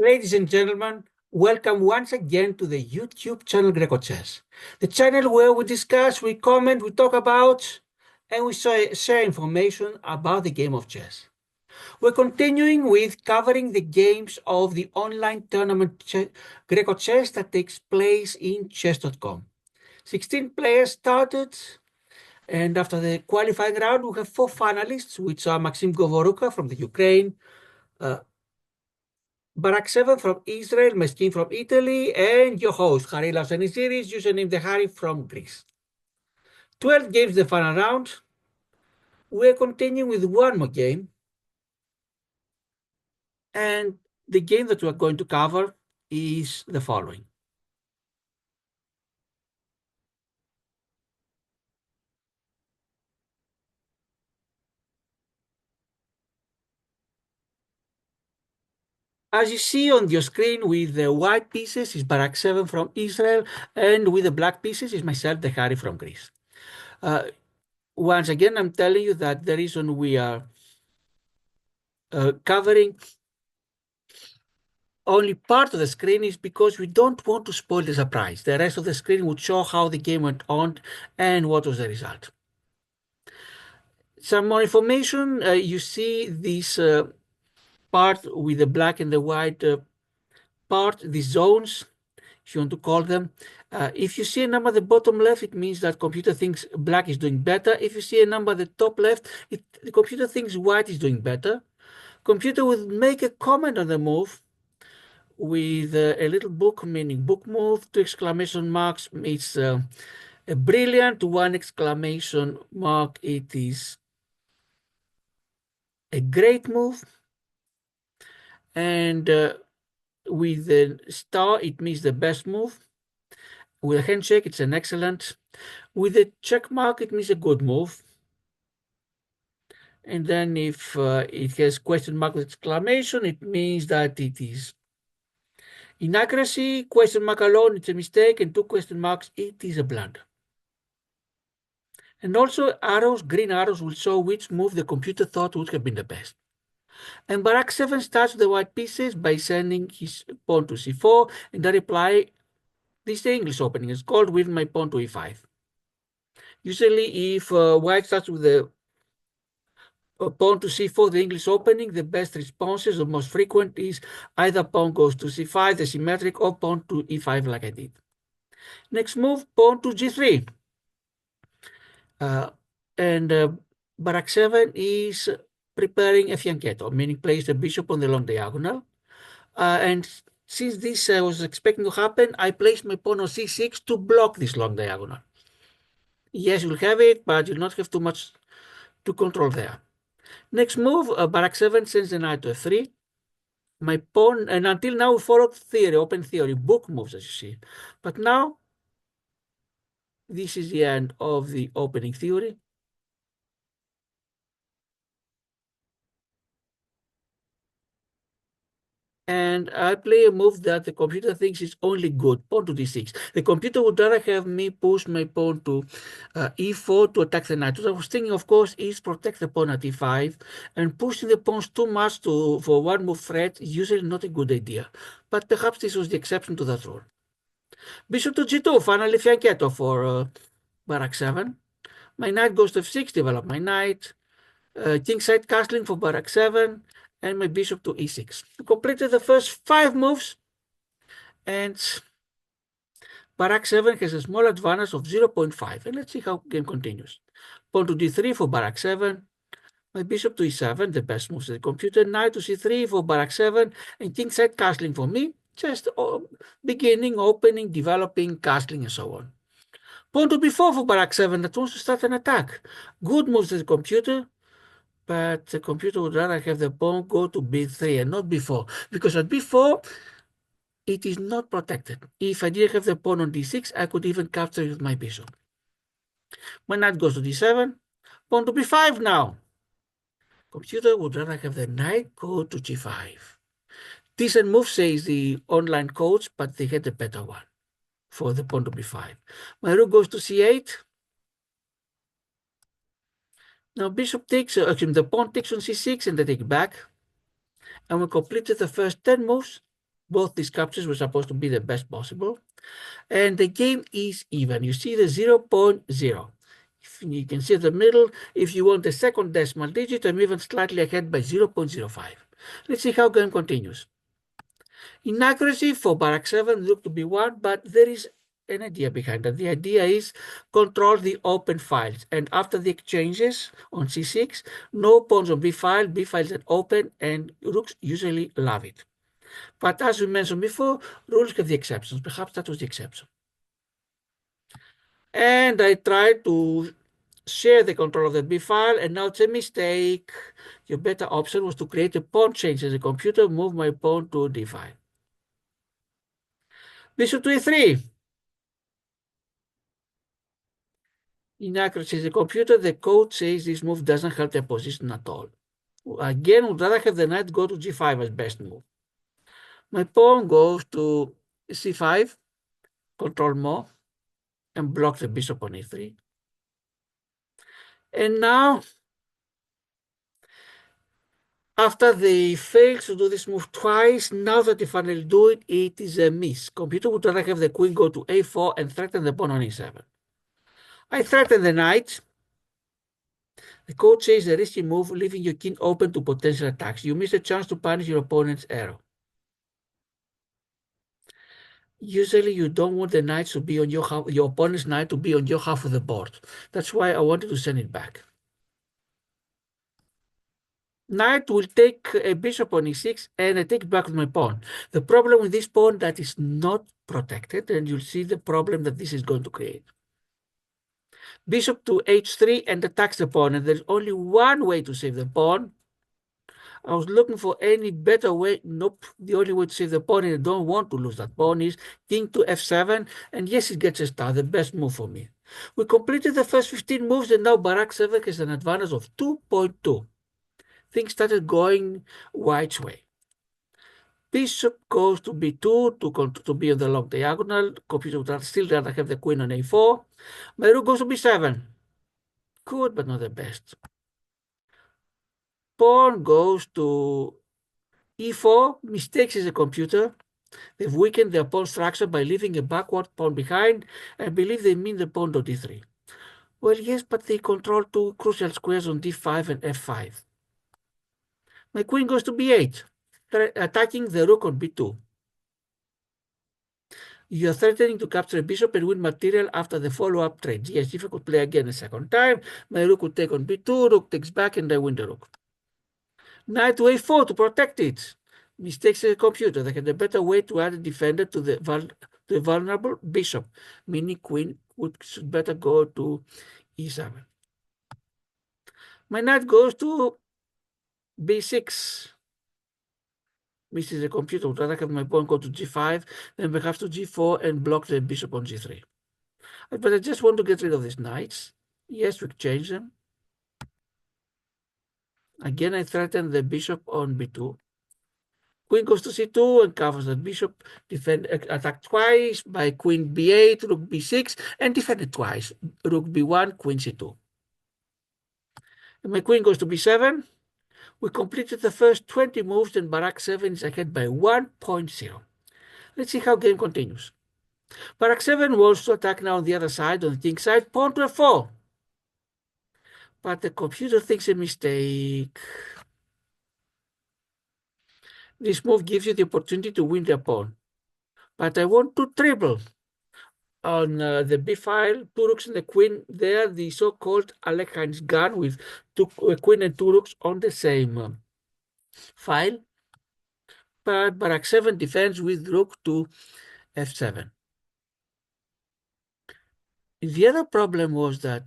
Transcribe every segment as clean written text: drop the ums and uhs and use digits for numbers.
Ladies and gentlemen, welcome once again to the YouTube channel grecochess, the channel where we discuss, we comment, we talk about, and we share information about the game of chess. We're continuing with covering the games of the online tournament grecochess that takes place in chess.com. 16 players started, and after the qualifying round, we have 4 finalists, which are Maxim Govoruka from the Ukraine, uh, baraks7 from Israel, Meskin from Italy, and your host, Harry Lausanisiris, username theharry from Greece. 12 games the final round. We're continuing with one more game. And the game that we're going to cover is the following. As you see on your screen, with the white pieces is baraks7 from Israel, and with the black pieces is myself, theharry from Greece. Once again, I'm telling you that the reason we are covering only part of the screen is because we don't want to spoil the surprise. The rest of the screen would show how the game went on and what was the result. Some more information. You see this part with the black and the white part, the zones, if you want to call them. If you see a number at the bottom left, it means that computer thinks black is doing better. If you see a number at the top left, the computer thinks white is doing better. Computer will make a comment on the move with a little book, meaning book move. 2 exclamation marks, it's a brilliant. 1 exclamation mark, it is a great move. And with the star, it means the best move. With a handshake, it's an excellent. With a check mark, it means a good move. And then if it has question mark with exclamation, it means that it is inaccuracy. Question mark alone, it's a mistake. And 2 question marks, it is a blunder. And also arrows, green arrows, will show which move the computer thought would have been the best. And baraks7 starts with the white pieces by sending his pawn to c4, and I reply, this is the English opening, it's called with my pawn to e5. Usually if white starts with the pawn to c4, the English opening, the best responses, the most frequent, is either pawn goes to c5, the symmetric, or pawn to e5 like I did. Next move, pawn to g3. And baraks7 is preparing a fianchetto, meaning place the bishop on the long diagonal. And since this was expecting to happen, I placed my pawn on c6 to block this long diagonal. Yes, you'll have it, but you'll not have too much to control there. Next move, baraks7 sends the knight to f3. My pawn, and until now we followed theory, open theory, book moves as you see. But now, this is the end of the opening theory. And I play a move that the computer thinks is only good, pawn to d6. The computer would rather have me push my pawn to e4 to attack the knight. What I was thinking, of course, is protect the pawn at e5, and pushing the pawns too much for one move threat is usually not a good idea. But perhaps this was the exception to that rule. Bishop to g2, finally fianchetto for baraks7. My knight goes to f6, develop my knight. Kingside castling for baraks7, and my bishop to e6. We completed the first 5 moves, and baraks7 has a small advantage of 0.5. And let's see how game continues. Pawn to d3 for baraks7, my bishop to e7, the best moves of the computer. Knight to c3 for baraks7, and kingside castling for me. Just beginning, opening, developing, castling, and so on. Pawn to b4 for baraks7, that wants to start an attack. Good moves of the computer, but the computer would rather have the pawn go to b3 and not b4, because at b4 it is not protected. If I didn't have the pawn on d6, I could even capture it with my bishop. My knight goes to d7, pawn to b5 now. Computer would rather have the knight go to g5. Decent move, says the online coach, but they had a better one for the pawn to b5. My rook goes to c8. Now bishop takes, actually the pawn takes on c6, and they take back. And we completed the first 10 moves, Both these captures were supposed to be the best possible. And the game is even. You see the 0.0. You can see at the middle, if you want the second decimal digit, I'm even slightly ahead by 0.05. Let's see how game continues. Inaccuracy for barak7 look to be 1, but there is an idea behind that. The idea is control the open files, and after the exchanges on c6, no pawns on b files are open, and rooks usually love it. But as we mentioned before, rules have the exceptions. Perhaps that was the exception. And I tried to share the control of the B file, and now it's a mistake. Your better option was to create a pawn change as a computer, move my pawn to D5. Bishop to E3. Inaccuracy as a computer, the code says this move doesn't help the position at all. Again, would rather have the knight go to G5 as best move. My pawn goes to C5, control more, and block the bishop on E3. And now, after they failed to do this move twice, now that they finally do it, it is a miss. Computer would rather have the queen go to A4 and threaten the pawn on E7. I threaten the knight. The code says a risky move, leaving your king open to potential attacks. You miss a chance to punish your opponent's error. Usually you don't want the knight to be on your half, your opponent's knight to be on your half of the board. That's why I wanted to send it back. Knight will take a bishop on e6 and I take back with my pawn. The problem with this pawn that is not protected, and you'll see the problem that this is going to create. Bishop to h3 and attacks the pawn, and there's only one way to save the pawn. I was looking for any better way. Nope. The only way to save the pawn, and I don't want to lose that pawn, is king to f7. And yes, it gets a star, the best move for me. We completed the first 15 moves, and now barak7 has an advantage of 2.2. Things started going White's way. Bishop goes to b2 to be on the long diagonal. Computer would still rather have the queen on a4. My rook goes to b7. Good, but not the best. Pawn goes to e4. Mistakes as a computer. They've weakened their pawn structure by leaving a backward pawn behind. I believe they mean the pawn to d3. Well, yes, but they control two crucial squares on d5 and f5. My queen goes to b8, attacking the rook on b2. You are threatening to capture a bishop and win material after the follow-up trade. Yes, if I could play again a second time, my rook would take on b2, rook takes back, and I win the rook. Knight to a4 to protect it. Mistakes in the computer. They had a better way to add a defender to the vulnerable bishop, meaning queen should better go to e7. My knight goes to b6. Misses the computer. Would rather have my pawn go to g5, then perhaps to g4 and block the bishop on g3. But I just want to get rid of these knights. Yes, we exchange them. Again, I threaten the bishop on b2. Queen goes to c2 and covers the bishop. Attacked twice by queen b8, rook b6, and defended twice. Rook b1, queen c2. And my queen goes to b7. We completed the first 20 moves, and barak7 is ahead by 1.0. Let's see how game continues. Barak7 wants to attack now on the other side, on the king side, pawn to f4. But the computer thinks a mistake. This move gives you the opportunity to win the pawn. But I want to triple on the b file, two rooks and the queen there, the so-called Alekhine's gun with a queen and two rooks on the same file. But barak7 defends with rook to f7. The other problem was that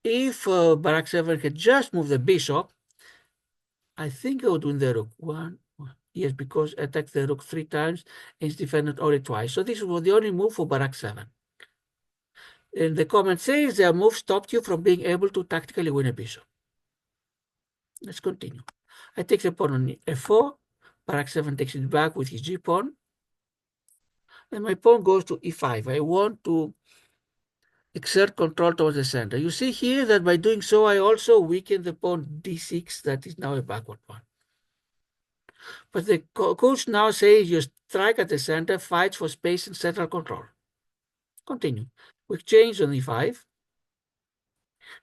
if barak7 had just moved the bishop, I think I would win the rook. Yes, because I attacked the rook 3 times and it's defended only twice. So this was the only move for barak7. And the comment says their move stopped you from being able to tactically win a bishop. Let's continue. I take the pawn on f4. Barak7 takes it back with his g-pawn. And my pawn goes to e5. I want to exert control towards the center. You see here that by doing so, I also weaken the pawn d6 that is now a backward pawn. But the coach now says you strike at the center, fights for space and central control. Continue. We change on e5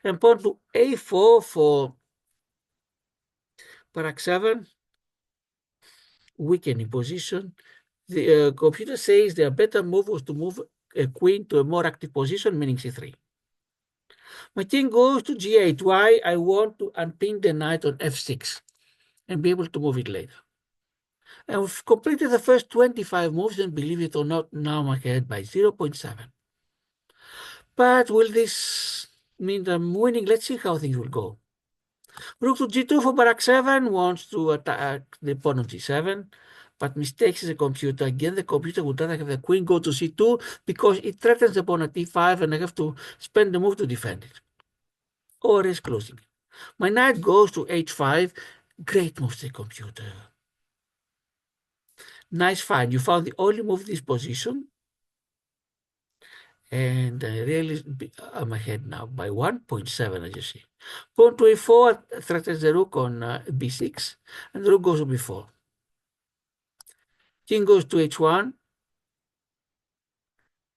and pawn to a4 for baraks7, weakening position. The computer says the better move was to move a queen to a more active position, meaning c3. My king goes to g8. Why? I want to unpin the knight on f6 and be able to move it later. And we've completed the first 25 moves, and believe it or not, now I'm ahead by 0.7. But will this mean that I'm winning? Let's see how things will go. Rook to g2 for baraks7 wants to attack the pawn on g7, but mistakes the computer. Again, the computer would rather have the queen go to c2 because it threatens the pawn at e5 and I have to spend the move to defend it. Or is closing it. My knight goes to h5. Great move, the computer. Nice find. You found the only move in this position. And really, I'm ahead now by 1.7, as you see. Pawn to a4 threatens the rook on b6, and the rook goes to b4. King goes to h1,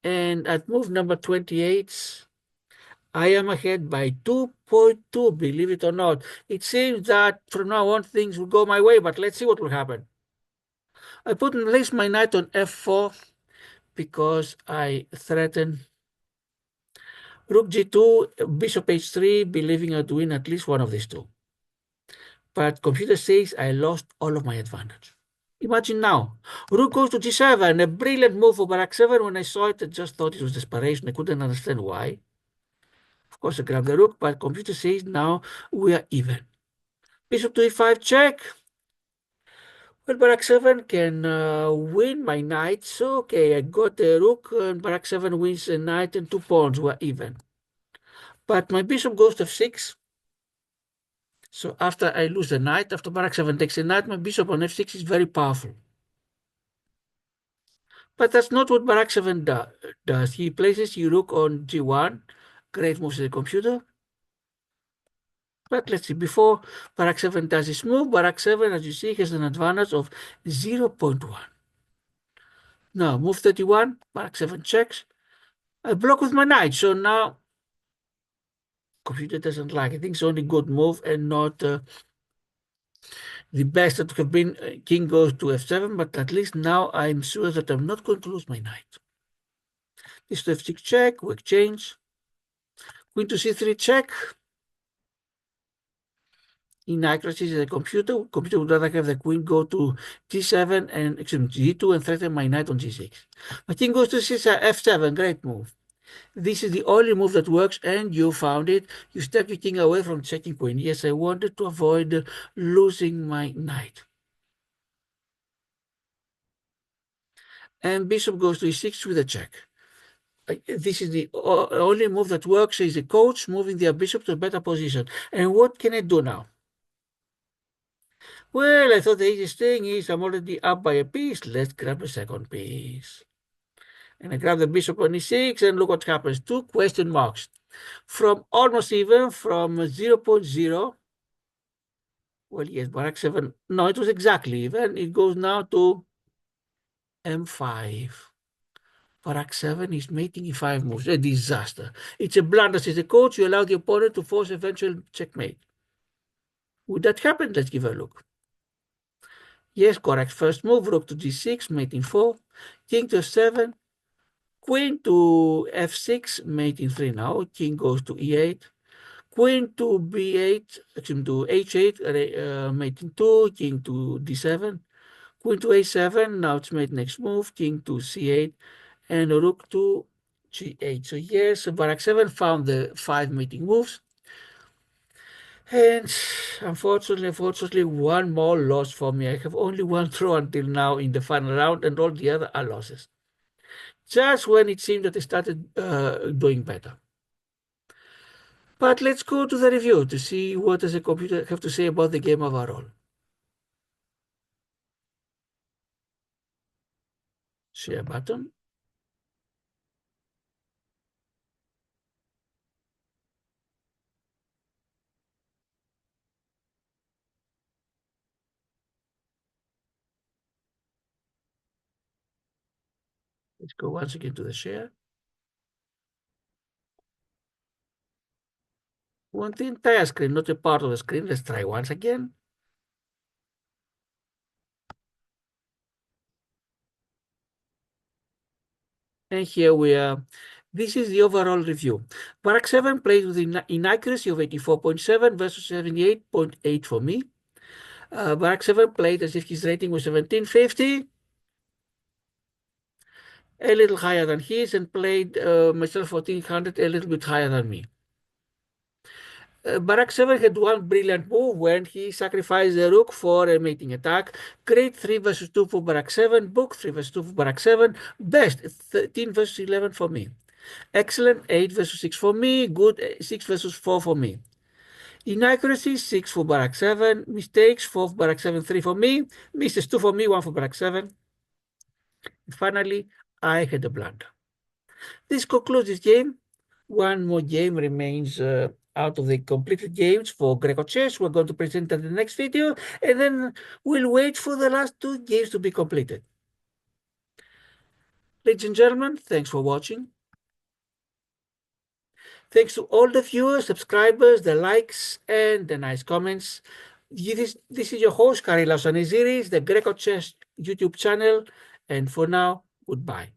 and at move number 28, I am ahead by 2.2, believe it or not. It seems that from now on things will go my way, but let's see what will happen. I place my knight on f4 because I threaten rook g2, bishop h3, believing I'd win at least one of these two. But computer says I lost all of my advantage. Imagine now, rook goes to g7, a brilliant move for baraks7. When I saw it, I just thought it was desperation. I couldn't understand why. Of course, I grabbed the rook, but computer says now we are even. Bishop to e5 check. Well, baraks7 can win my knight. So, okay, I got the rook, and baraks7 wins a knight and 2 pawns. We're even. But my bishop goes to f6. So after I lose the knight, after baraks7 takes a knight, my bishop on f6 is very powerful. But that's not what baraks7 does. He places his rook on g1. Great moves to the computer. But let's see, before baraks7 does his move, baraks7, as you see, has an advantage of 0.1. Now, move 31, baraks7 checks. I block with my knight, so now computer doesn't like it. I think it's only good move and not the best that could have been. King goes to f7, but at least now I'm sure that I'm not going to lose my knight. This to f6 check, we exchange. Queen to c3 check. Inaccuracies in the computer. Computer would rather have the queen go to g7 and g2 and threaten my knight on g6. My king goes to f7. Great move. This is the only move that works, and you found it. You step your king away from checking point. Yes, I wanted to avoid losing my knight. And bishop goes to e6 with a check. This is the only move that works. Is the coach moving their bishop to a better position. And what can I do now? Well, I thought the easiest thing is I'm already up by a piece. Let's grab a second piece. And I grab the bishop on e6, and look what happens. 2 question marks. From almost even, from 0.0. Well, yes, baraks7. No, it was exactly even. It goes now to m5. Baraks7 is making e5 moves. A disaster. It's a blunder. Says the coach, you allow the opponent to force eventual checkmate. Would that happen? Let's give a look. Yes, correct. First move, rook to g6, mating 4. King to f7. Queen to f6, mating 3 now. King goes to e8. Queen to b8, to h8, mating 2. King to d7. Queen to a7, now it's made next move. King to c8. And rook to g8. So yes, baraks7 found the 5 mating moves. And unfortunately, one more loss for me. I have only one throw until now in the final round, and all the other are losses. Just when it seemed that I started doing better. But let's go to the review to see what does the computer have to say about the game overall. Share button. Let's go once again to the share. We want the entire screen, not a part of the screen. Let's try once again. And here we are. This is the overall review. Barak7 played with an inaccuracy of 84.7 versus 78.8 for me. Barak7 played as if his rating was 1750, a little higher than his, and played myself 1400, a little bit higher than me. Barak7 had one brilliant move when he sacrificed the rook for a mating attack. Great 3 versus 2 for Barak7, book 3 versus 2 for Barak7, best 13 versus 11 for me. Excellent 8 versus 6 for me, good 6 versus 4 for me. Inaccuracy 6 for Barak7, mistakes 4 for Barak7, 3 for me, misses 2 for me, 1 for Barak7. Finally, I had a blunder. This concludes this game. One more game remains out of the completed games for grecochess. We're going to present in the next video, and then we'll wait for the last 2 games to be completed. Ladies and gentlemen, thanks for watching. Thanks to all the viewers, subscribers, the likes, and the nice comments. This is your host, Karilaos Aniziris, the grecochess YouTube channel, and for now, goodbye.